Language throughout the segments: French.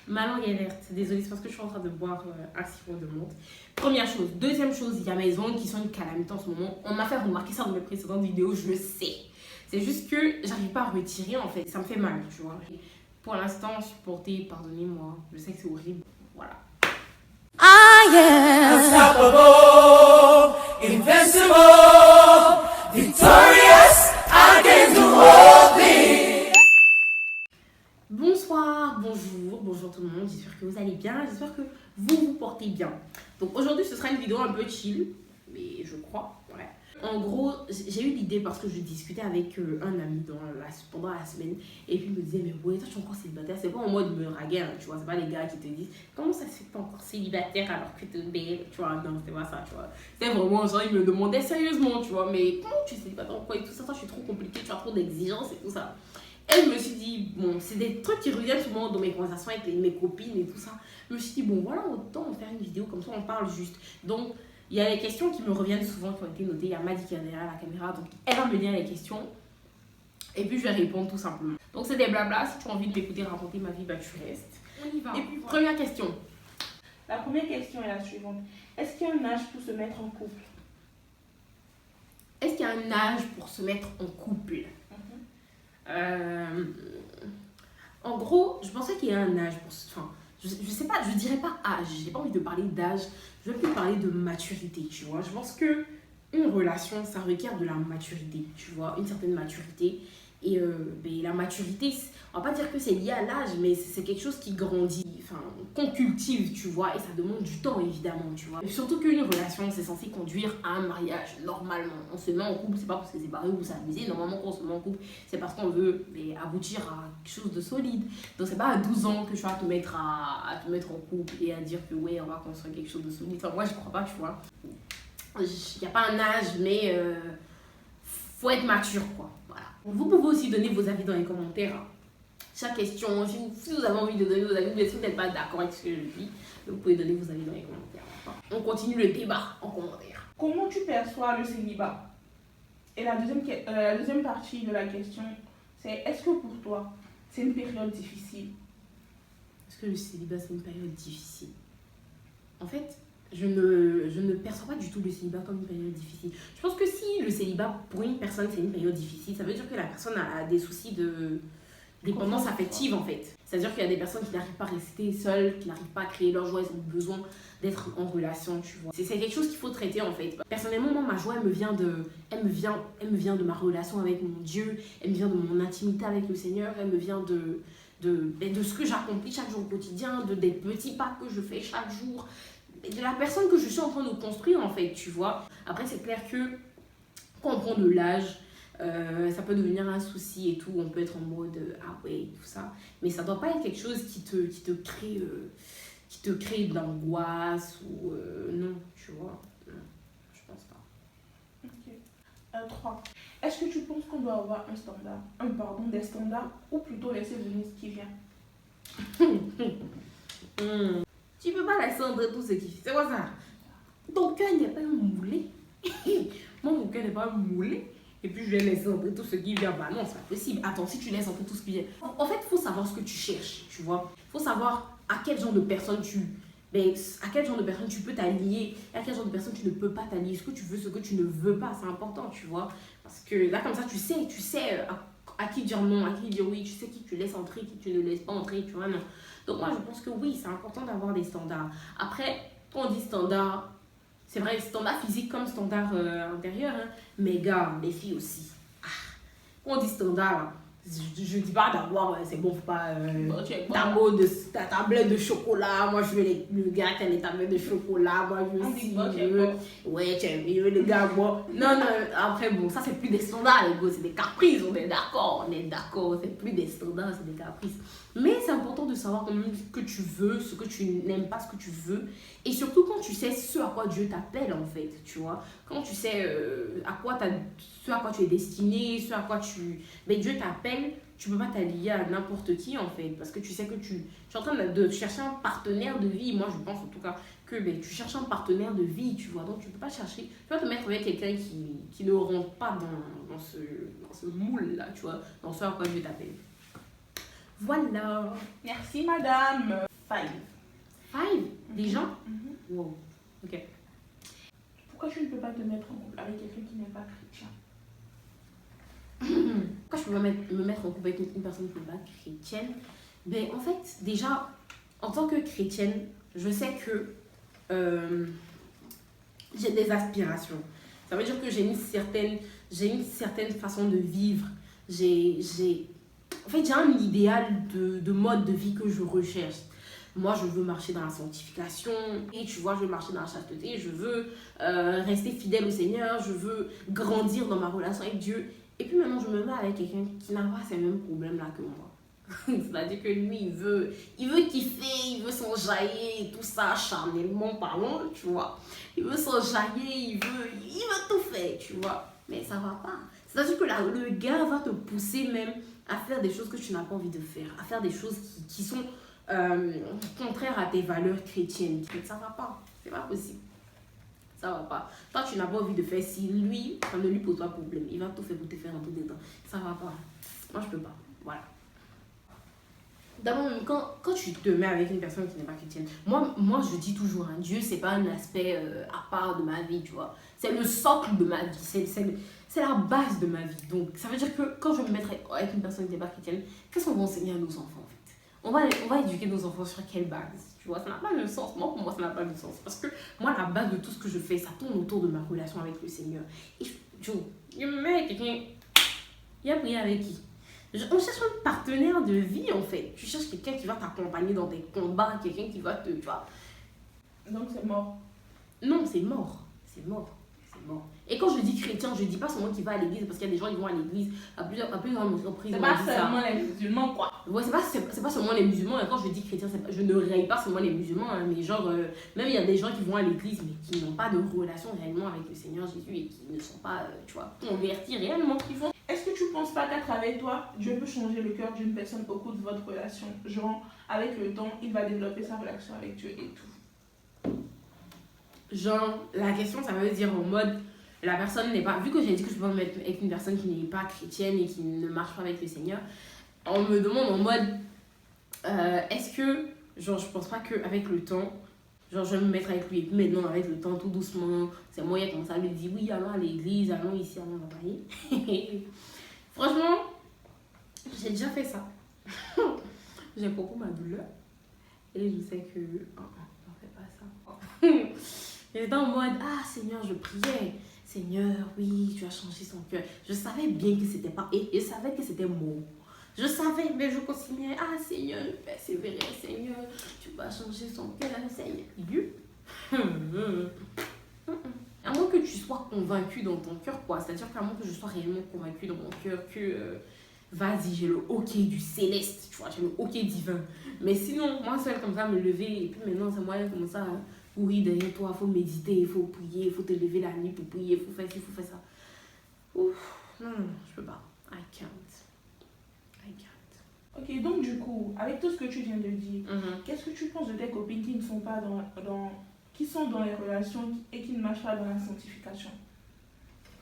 Ma langue est verte. Désolée, c'est parce que je suis en train de boire un sirop de menthe. Première chose. Deuxième chose, il y a mes ongles qui sont une calamité en ce moment. On m'a fait remarquer ça dans mes précédentes vidéos, je le sais. C'est juste que j'arrive pas à retirer en fait. Ça me fait mal, tu vois. Pour l'instant, supportez, pardonnez-moi. Je sais que c'est horrible. Voilà. I am unstoppable, invincible, victorious, I can do all things. Bonsoir, bonjour tout le monde, j'espère que vous allez bien, j'espère que vous vous portez bien. Donc aujourd'hui ce sera une vidéo un peu chill, mais je crois, ouais. En gros, j'ai eu l'idée parce que je discutais avec un ami pendant la semaine et puis il me disait mais ouais, toi tu es encore célibataire, c'est pas en mode me raguer, hein, tu vois, c'est pas les gars qui te disent comment ça se fait que tu es encore célibataire alors que tu es belle, tu vois, non, c'était pas ça, tu vois. C'était vraiment genre, il me demandait sérieusement, tu vois, mais comment tu es célibataire, quoi et tout ça, toi je suis trop compliquée, tu as trop d'exigences et tout ça. Et je me suis dit, bon, c'est des trucs qui reviennent souvent dans mes conversations avec mes copines et tout ça. Je me suis dit, bon, voilà, autant faire une vidéo comme ça, on parle juste. Donc, il y a les questions qui me reviennent souvent, qui ont été notées. Il y a Maddy qui est derrière la caméra, donc elle va me lire les questions. Et puis, je vais répondre tout simplement. Donc, c'est des blabla. Si tu as envie de m'écouter raconter ma vie, bah, tu restes. On y va. Et puis, première question. La première question est la suivante. Est-ce qu'il y a un âge pour se mettre en couple? Est-ce qu'il y a un âge pour se mettre en couple? En gros, je pensais qu'il y a un âge pour... Enfin, je sais pas, je dirais pas âge. J'ai pas envie de parler d'âge. Je veux plus parler de maturité, tu vois. Je pense que une relation, ça requiert de la maturité, tu vois. Une certaine maturité. Et la maturité, on va pas dire que c'est lié à l'âge, mais c'est quelque chose qui grandit, enfin, qu'on cultive, tu vois. Et ça demande du temps, évidemment, tu vois. Et surtout qu'une relation, c'est censé conduire à un mariage, normalement. On se met en couple, c'est pas parce que c'est pareil ou s'amuser. Normalement, quand on se met en couple, c'est parce qu'on veut aboutir à quelque chose de solide. Donc, c'est pas à 12 ans que tu vas te mettre à te mettre en couple et à dire que, ouais, on va construire quelque chose de solide. Enfin, moi, je crois pas, tu vois. Il n'y a pas un âge, mais faut être mature, quoi. Voilà. Vous pouvez aussi donner vos avis dans les commentaires. Chaque question, si vous avez envie de donner vos avis, mais si vous n'êtes pas d'accord avec ce que je dis, vous pouvez donner vos avis dans les commentaires. On continue le débat en commentaire. Comment tu perçois le célibat? Et la deuxième partie de la question, c'est est-ce que pour toi, c'est une période difficile? Est-ce que le célibat, c'est une période difficile? En fait, je ne perçois pas du tout le célibat comme une période difficile. Je pense que si le célibat, pour une personne, c'est une période difficile, ça veut dire que la personne a des soucis de dépendance affective, en fait. C'est-à-dire qu'il y a des personnes qui n'arrivent pas à rester seules, qui n'arrivent pas à créer leur joie, ils ont besoin d'être en relation, tu vois. C'est quelque chose qu'il faut traiter, en fait. Personnellement, moi, ma joie, elle me vient de ma relation avec mon Dieu, elle me vient de mon intimité avec le Seigneur, elle me vient de ce que j'accomplis chaque jour au quotidien, des petits pas que je fais chaque jour, de la personne que je suis en train de construire, en fait, tu vois. Après, c'est clair que quand on prend de l'âge, ça peut devenir un souci et tout, on peut être en mode ah ouais, tout ça, mais ça doit pas être quelque chose qui te crée de l'angoisse ou non, tu vois, non, je pense pas. Ok. 3. Est-ce que tu penses qu'on doit avoir des standards, ou plutôt laisser venir ce qui vient? Tu peux pas laisser entrer tout ce qui fait. C'est quoi ça? Ton cœur n'est pas moulé. Moi, mon cœur n'est pas moulé. Et puis je vais laisser entrer tout ce qui vient. Bah non, c'est pas possible. Attends, si tu laisses entrer tout ce qui vient. En fait, il faut savoir ce que tu cherches, tu vois. Il faut savoir à quel genre de personne à quel genre de personne tu peux t'allier, et à quel genre de personne tu ne peux pas t'allier. Ce que tu veux, ce que tu ne veux pas, c'est important, tu vois. Parce que là, comme ça, tu sais à qui dire non, à qui dire oui, tu sais qui tu laisses entrer, qui tu ne laisses pas entrer, tu vois, non. Donc moi, je pense que oui, c'est important d'avoir des standards. Après, quand on dit standard, c'est vrai, standard physique comme standard intérieur, hein, mais gars, les filles aussi. Quand on dit standard, je dis pas d'avoir, c'est bon, faut pas ta tablette de chocolat, moi je veux le gars qui a les tablettes de chocolat, moi je veux ouais, tu veux le gars, moi. Non, après bon, ça c'est plus des standards, les gars, c'est des caprices, on est d'accord, c'est plus des standards, c'est des caprices. Mais c'est important de savoir quand même ce que tu veux, ce que tu n'aimes pas, ce que tu veux. Et surtout quand tu sais ce à quoi Dieu t'appelle, en fait, tu vois. Quand tu sais ce à quoi tu es destiné, ce à quoi Dieu t'appelle, tu peux pas t'allier à n'importe qui, en fait. Parce que tu sais que tu es en train de chercher un partenaire de vie. Moi, je pense en tout cas que tu cherches un partenaire de vie, tu vois. Donc, tu peux pas chercher... Tu vas te mettre avec quelqu'un qui ne rentre pas dans ce moule-là, tu vois. Dans ce à quoi Dieu t'appelle. Voilà. Merci, madame. 5. 5 déjà? Mhm. Wow. Ok. Pourquoi tu ne peux pas te mettre en couple avec quelqu'un qui n'est pas chrétien? Pourquoi je peux pas me mettre en couple avec une personne qui n'est pas chrétienne? Ben, en fait, déjà, en tant que chrétienne, je sais que j'ai des aspirations. Ça veut dire que j'ai une certaine façon de vivre. En fait, j'ai un idéal de mode de vie que je recherche. Moi, je veux marcher dans la sanctification. Et tu vois, je veux marcher dans la chasteté. Je veux rester fidèle au Seigneur. Je veux grandir dans ma relation avec Dieu. Et puis maintenant, je me mets avec quelqu'un qui n'a pas ces mêmes problèmes-là que moi. C'est-à-dire que lui, il veut kiffer, il veut s'enjailler et tout ça, charnellement parlant, tu vois. Il veut s'enjailler, il veut tout faire, tu vois. Mais ça va pas. C'est-à-dire que le gars va te pousser même à faire des choses que tu n'as pas envie de faire, à faire des choses qui sont contraires à tes valeurs chrétiennes. Ça va pas, c'est pas possible. Ça va pas. Toi, tu n'as pas envie de faire si lui, ça ne lui pose pas de problème. Il va tout faire pour te faire un peu dedans. Ça va pas. Moi, je peux pas. Voilà. D'abord, quand tu te mets avec une personne qui n'est pas chrétienne, moi je dis toujours, hein, Dieu, c'est pas un aspect à part de ma vie, tu vois. C'est le socle de ma vie. C'est la base de ma vie. Donc, ça veut dire que quand je me mettrai avec une personne qui n'est pas chrétienne, qu'est-ce qu'on va enseigner à nos enfants, en fait? On va éduquer nos enfants sur quelle base? Tu vois, ça n'a pas de sens. Pour moi, ça n'a pas de sens. Parce que moi, la base de tout ce que je fais, ça tourne autour de ma relation avec le Seigneur. Et je me mets avec quelqu'un. Il a prié avec qui? On cherche un partenaire de vie, en fait. Tu cherches quelqu'un qui va t'accompagner dans tes combats, quelqu'un qui va te... Tu vois. Donc c'est mort. Non, c'est mort. C'est mort. C'est mort. Et quand je dis chrétien, je dis pas seulement qui va à l'église, parce qu'il y a des gens qui vont à l'église à plusieurs reprises. C'est pas seulement les musulmans, quoi. Ouais, c'est pas seulement les musulmans. Et quand je dis chrétien, je ne raye pas seulement les musulmans, hein, mais genre, même il y a des gens qui vont à l'église, mais qui n'ont pas de relation réellement avec le Seigneur Jésus et qui ne sont pas, tu vois, convertis réellement, qui font. Est-ce que tu penses pas qu'à travers toi, Dieu peut changer le cœur d'une personne au cours de votre relation? Genre, avec le temps, il va développer sa relation avec Dieu et tout. Genre, la question, ça veut dire en mode, la personne n'est pas... Vu que j'ai dit que je peux me mettre avec une personne qui n'est pas chrétienne et qui ne marche pas avec le Seigneur, on me demande en mode, est-ce que, genre, je pense pas qu'avec le temps, genre, je vais me mettre avec lui. Et puis maintenant, avec le temps, tout doucement, c'est moi qui a commencé à lui dire, oui, allons à l'église, allons ici, allons là-bas. Franchement, j'ai déjà fait ça. J'ai beaucoup ma douleur. Et je sais que, on fait pas ça. J'étais en mode, ah Seigneur, je priais. Seigneur, oui, tu as changé son cœur. Je savais bien que c'était pas... Et je savais que c'était mort. Je savais, mais je continuais. Ah Seigneur, je persévérais. Seigneur, tu vas changer son cœur. Seigneur. Dieu. À moins que tu sois convaincu dans ton cœur, quoi. C'est-à-dire qu'à moins que je sois réellement convaincu dans mon cœur que... vas-y, j'ai le ok du céleste, tu vois, j'ai le ok divin. Mais sinon, moi seule comme ça, me lever, et puis maintenant, c'est moi comme ça, courir derrière toi, il faut méditer, il faut prier, il faut te lever la nuit pour prier, il faut faire ci, il faut faire ça. Ouf, non, je peux pas. I can't. Ok, donc du coup, avec tout ce que tu viens de dire, qu'est-ce que tu penses de tes copines qui ne sont pas qui sont dans les relations et qui ne marchent pas dans la sanctification?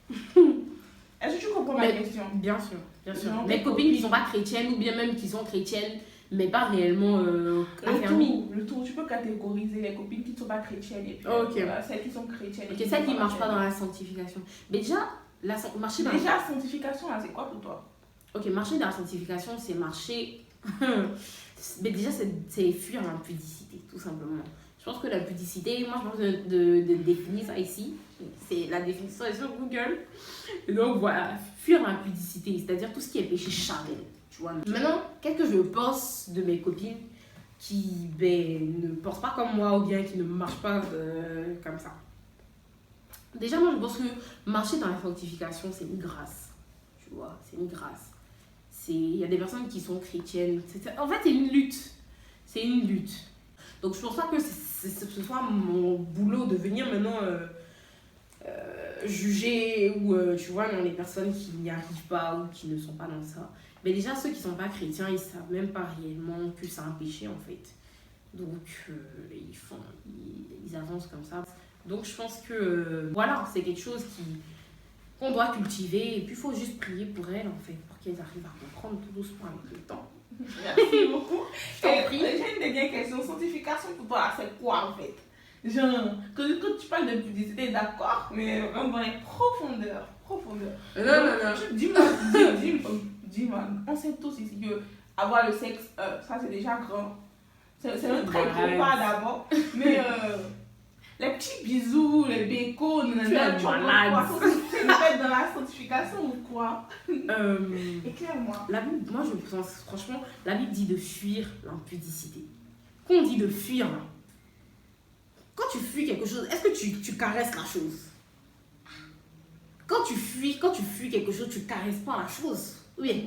Est-ce que tu comprends ma question? Bien sûr, bien sûr. Non, mes copines qui ne sont pas chrétiennes ou bien même qui sont chrétiennes, mais pas réellement affermies. Le tout, tu peux catégoriser les copines qui ne sont pas chrétiennes et puis celles qui sont chrétiennes. Ok, celles qui ne marchent pas dans la sanctification. Mais déjà, marcher dans la sanctification, là, c'est quoi pour toi? Ok, marcher dans la sanctification, c'est marcher... Mais déjà, c'est fuir l'impudicité, tout simplement. Je pense que la pudicité, moi je pense de définir ça ici. C'est la définition est sur Google. Et donc voilà, fuir l'impudicité, c'est-à-dire tout ce qui est péché charnel. Tu vois. Maintenant, qu'est-ce que je pense de mes copines qui ne pensent pas comme moi ou bien qui ne marchent pas comme ça? Déjà, moi je pense que marcher dans la sanctification, c'est une grâce. Tu vois, c'est une grâce. Il y a des personnes qui sont chrétiennes. En fait, c'est une lutte. C'est une lutte. Donc, je pense pas que ce soit mon boulot de venir maintenant juger ou, tu vois, dans les personnes qui n'y arrivent pas ou qui ne sont pas dans ça. Mais déjà, ceux qui ne sont pas chrétiens, ils ne savent même pas réellement que c'est un péché, en fait. Donc, ils avancent comme ça. Donc, je pense que, voilà, c'est quelque chose qu'on doit cultiver. Et puis, il faut juste prier pour elles, en fait, pour qu'elles arrivent à comprendre tout doucement avec le temps. Merci beaucoup. Je t'en prie. J'ai une dernière question. Sanctification pour toi, c'est quoi en fait? Genre, quand tu parles de publicité, d'accord, mais on va aller profondeur. Non. Dis-moi, on sait tous ici que avoir le sexe, ça c'est déjà grand. C'est un très gros pas d'abord. Mais les petits bisous, les bécos, Tu es malade. C'est dans la sanctification ou quoi? Éclaire-moi. La Bible, moi je pense, franchement, la Bible dit de fuir l'impudicité. Quand on dit de fuir, là, quand tu fuis quelque chose, est-ce que tu caresses la chose? Quand tu fuis quelque chose, tu caresses pas la chose. Oui.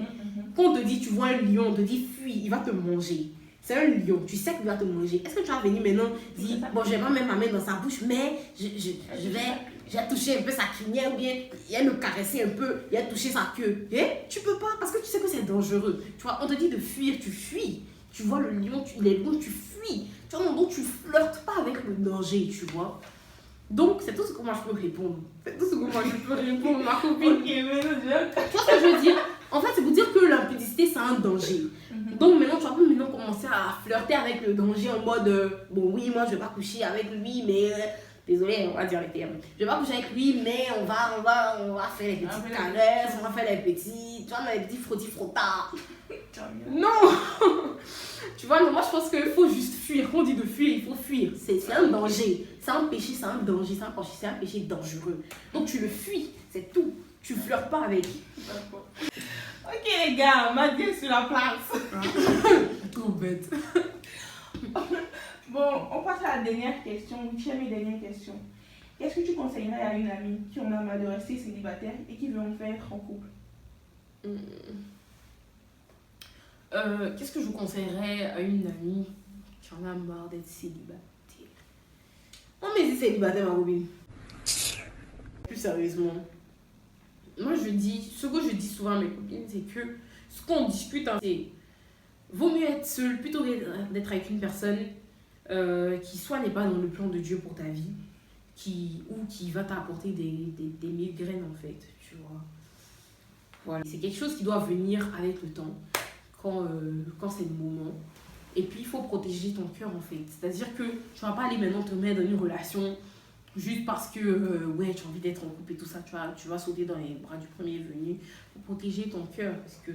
Quand on te dit, tu vois un lion, on te dit fuis, il va te manger. C'est un lion, tu sais qu'il va te manger. Est-ce que tu vas venir maintenant dire, bon, je vais pas mettre ma main dans sa bouche, mais je vais toucher un peu sa crinière, ou bien il va me caresser un peu, il va toucher sa queue. Tu peux pas, parce que tu sais que c'est dangereux. Tu vois, on te dit de fuir, tu fuis. Tu vois le lion, les lions, tu fuis. Tu vois, donc tu flirtes pas avec le danger, tu vois. Donc, c'est tout ce que moi je peux répondre. C'est tout ce que moi je peux répondre, ma copine. Ok, mais Tu vois ce que je veux dire? En fait, c'est pour dire que l'impudicité, c'est un danger. Donc maintenant, tu vas pas maintenant commencer à flirter avec le danger en mode bon, oui, moi je vais pas coucher avec lui, mais désolé, on va dire les termes. Je vais pas coucher avec lui, mais on va faire les petites caresses, on va faire les petits, tu vois, les petits frottis-frottas. Non. Tu vois, moi je pense qu'il faut juste fuir. Quand on dit de fuir, il faut fuir. C'est un danger. C'est un péché, c'est un danger, c'est un péché dangereux. Donc tu le fuis, c'est tout. Tu flirtes pas avec. D'accord. Ok les gars, Mathieu sur la place. Trop bête. Bon, on passe à la dernière question, 8e et dernière question. Qu'est-ce que tu conseillerais à une amie qui en a marre de rester célibataire et qui veut en faire en couple? Qu'est-ce que je conseillerais à une amie qui en a marre d'être célibataire? Oh mais c'est célibataire ma copine. Plus sérieusement. Moi ce que je dis souvent à mes copines, c'est que ce qu'on discute, hein, c'est vaut mieux être seul plutôt que d'être avec une personne qui soit n'est pas dans le plan de Dieu pour ta vie, ou qui va t'apporter des migraines en fait, tu vois. Voilà. C'est quelque chose qui doit venir avec le temps, quand c'est le moment. Et puis il faut protéger ton cœur en fait. C'est-à-dire que tu vas pas aller maintenant te mettre dans une relation juste parce que ouais, tu as envie d'être en couple et tout ça, tu vas sauter dans les bras du premier venu. Il faut protéger ton cœur parce que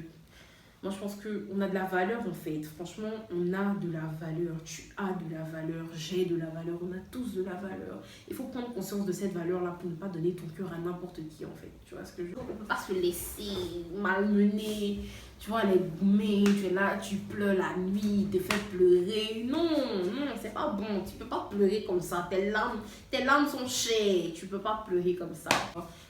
moi je pense qu'on a de la valeur en fait. Franchement, on a de la valeur. Tu as de la valeur, j'ai de la valeur, on a tous de la valeur. Il faut prendre conscience de cette valeur-là pour ne pas donner ton cœur à n'importe qui en fait. Tu vois ce que je veux dire? On ne peut pas se laisser malmener. Tu vois, les gourmets, tu es là, tu pleures la nuit, te fais pleurer. Non, c'est pas bon. Tu peux pas pleurer comme ça. Tes larmes sont chères. Tu peux pas pleurer comme ça.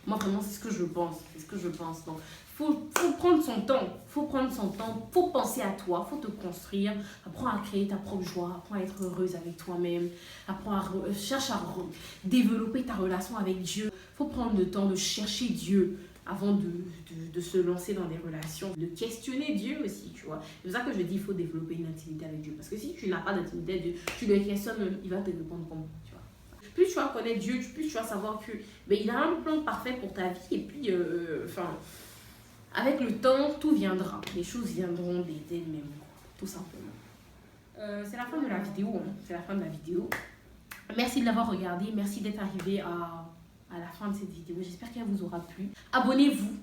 Moi, vraiment, c'est ce que je pense. Donc, faut prendre son temps. Faut penser à toi. Faut te construire. Apprends à créer ta propre joie. Apprends à être heureuse avec toi-même. Cherche à développer ta relation avec Dieu. Faut prendre le temps de chercher Dieu avant de se lancer dans des relations, de questionner Dieu aussi, tu vois. C'est pour ça que je dis il faut développer une intimité avec Dieu. Parce que si tu n'as pas d'intimité avec Dieu, tu le questionnes, il va te répondre comment, tu vois. Plus tu vas connaître Dieu, plus tu vas savoir que il a un plan parfait pour ta vie. Et puis, avec le temps, tout viendra. Les choses viendront d'elles-mêmes, tout simplement. C'est la fin de la vidéo. Merci de l'avoir regardé. Merci d'être arrivé à la fin de cette vidéo. J'espère qu'elle vous aura plu. Abonnez-vous,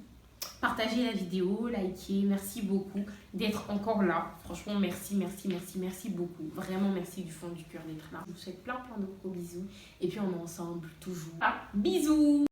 partagez la vidéo, likez. Merci beaucoup d'être encore là. Franchement, merci beaucoup. Vraiment, merci du fond du cœur d'être là. Je vous souhaite plein de gros bisous. Et puis, on est ensemble toujours. Bisous!